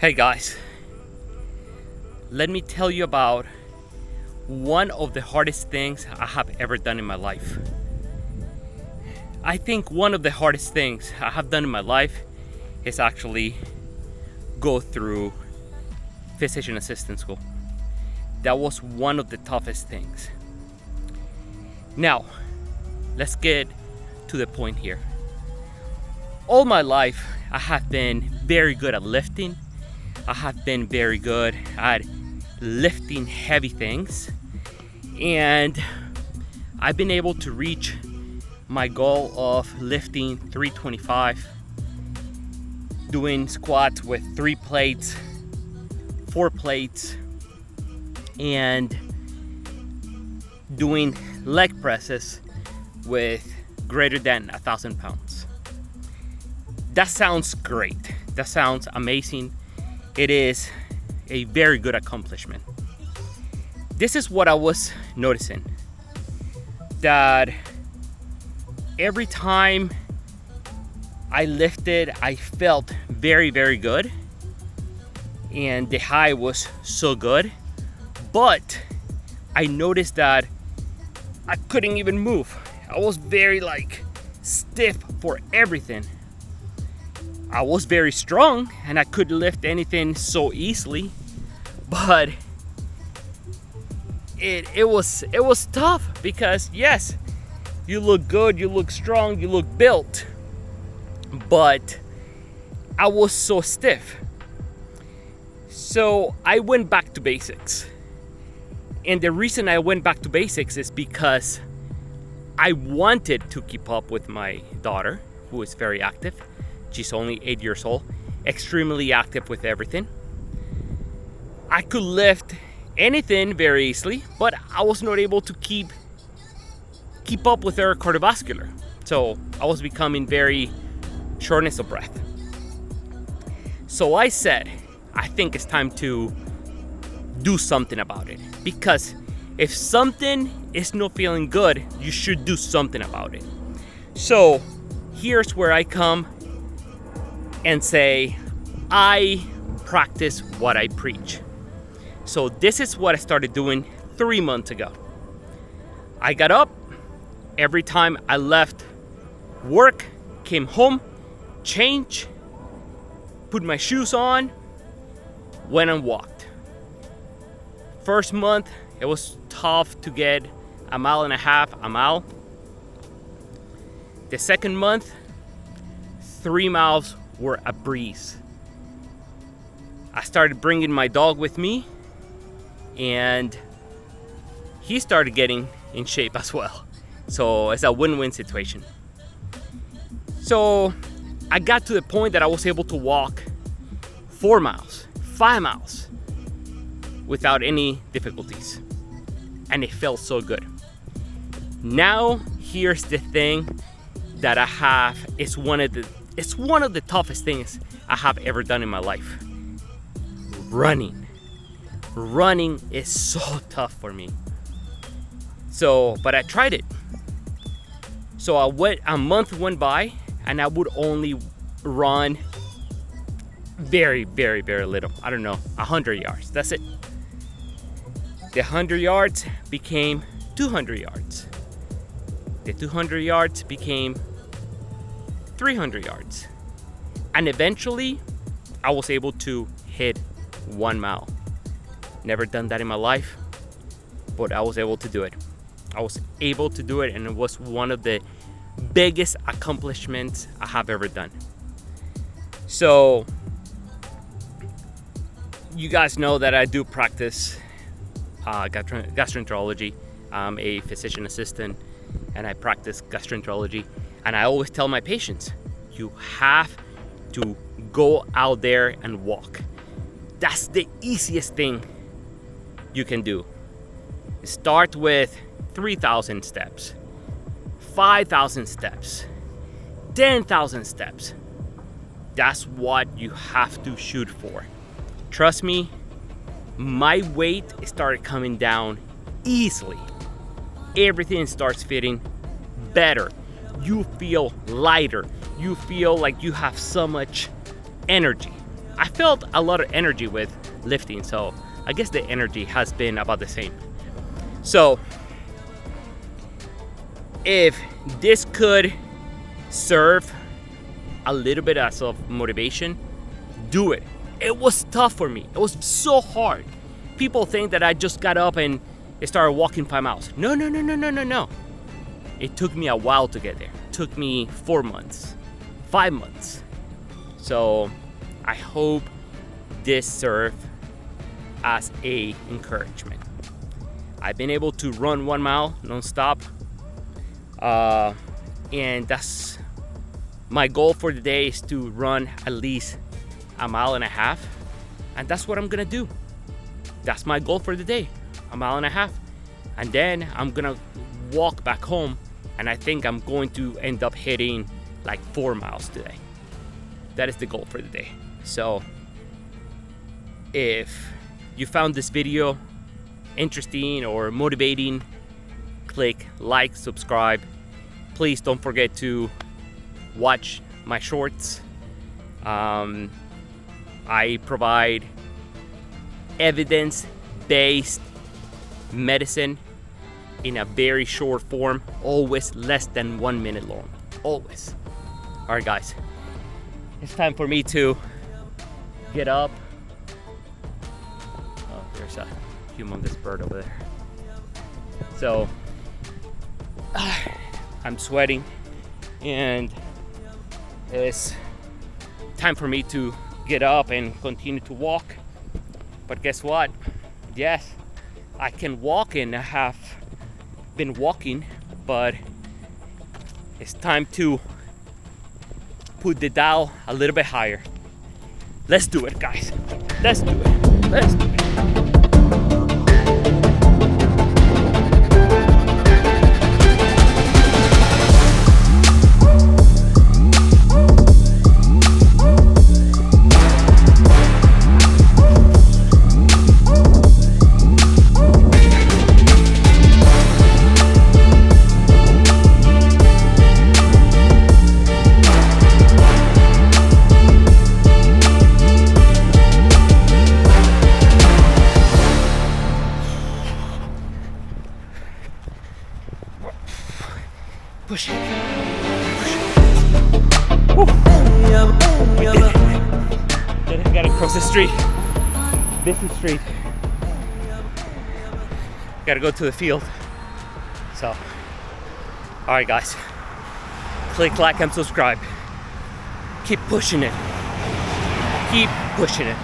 Hey guys, let me tell you about one of the hardest things I have ever done in my life. I think one of the hardest things I have done in my life is actually go through physician assistant school. That was one of the toughest things. Now, let's get to the point here. All my life, I have been very good at lifting. I have been very good at lifting heavy things, and I've been able to reach my goal of lifting 325, doing squats with 3 plates, 4 plates, and doing leg presses with greater than 1,000 pounds. That sounds great. That sounds amazing. It is a very good accomplishment. This is what I was noticing, that every time I lifted, I felt very, very good, and the high was so good, but I noticed that I couldn't even move. I was very stiff for everything. I was very strong and I could lift anything so easily, but it was tough because yes, you look good, you look strong, you look built, but I was so stiff. So I went back to basics. And the reason I went back to basics is because I wanted to keep up with my daughter, who is very active. She's only 8 years old, extremely active with everything. I could lift anything very easily, but I was not able to keep up with her cardiovascular. So I was becoming very shortness of breath. So I said, I think it's time to do something about it, because if something is not feeling good, you should do something about it. So here's where I come and say, I practice what I preach. So this is what I started doing 3 months ago. I got up every time I left work, came home, changed, put my shoes on, went and walked. First month, it was tough to get 1.5 miles. The second month, 3 miles were a breeze. I started bringing my dog with me, and he started getting in shape as well. So it's a win-win situation. So I got to the point that I was able to walk 4 miles, 5 miles without any difficulties. And it felt so good. Now, here's the thing that I have. It's one of the toughest things I have ever done in my life. Running. Running is so tough for me. But I tried it. So a month went by and I would only run very, very, very little. I don't know, 100 yards. That's it. The 100 yards became 200 yards. The 200 yards became 300 yards. And eventually, I was able to hit 1 mile. Never done that in my life, but I was able to do it. I was able to do it, and it was one of the biggest accomplishments I have ever done. So, you guys know that I do practice gastroenterology. I'm a physician assistant, and I practice gastroenterology. And I always tell my patients, You have to go out there and walk. That's the easiest thing you can do. Start with 3,000 steps, 5,000 steps, 10,000 steps. That's what you have to shoot for. Trust me, my weight started coming down easily. Everything starts fitting better. You feel lighter. You feel like you have so much energy. I felt a lot of energy with lifting, so I guess the energy has been about the same. So if this could serve a little bit as of motivation, do it. It was tough for me. It was so hard. People think that I just got up and started walking 5 miles. No. It took me a while to get there. It took me 4 months, 5 months. So I hope this served as a encouragement. I've been able to run 1 mile non-stop. And that's my goal for the day, is to run at least 1.5 miles. And that's what I'm gonna do. That's my goal for the day, 1.5 miles. And then I'm gonna walk back home, and I think I'm going to end up hitting like 4 miles today. That is the goal for the day. So if you found this video interesting or motivating, click like, subscribe. Please don't forget to watch my shorts. I provide evidence-based medicine in a very short form, always less than 1 minute long, always. All right, guys, it's time for me to get up. Oh, there's a humongous bird over there. So I'm sweating, and it's time for me to get up and continue to walk. But guess what? Yes, I can walk, and I have been walking, but it's time to put the dial a little bit higher. Let's do it, guys. Let's do it. Let's do it. Push it. Woo. We did it. Then I gotta cross the street. Busy street. Gotta go to the field. So, alright, guys. Click like and subscribe. Keep pushing it. Keep pushing it.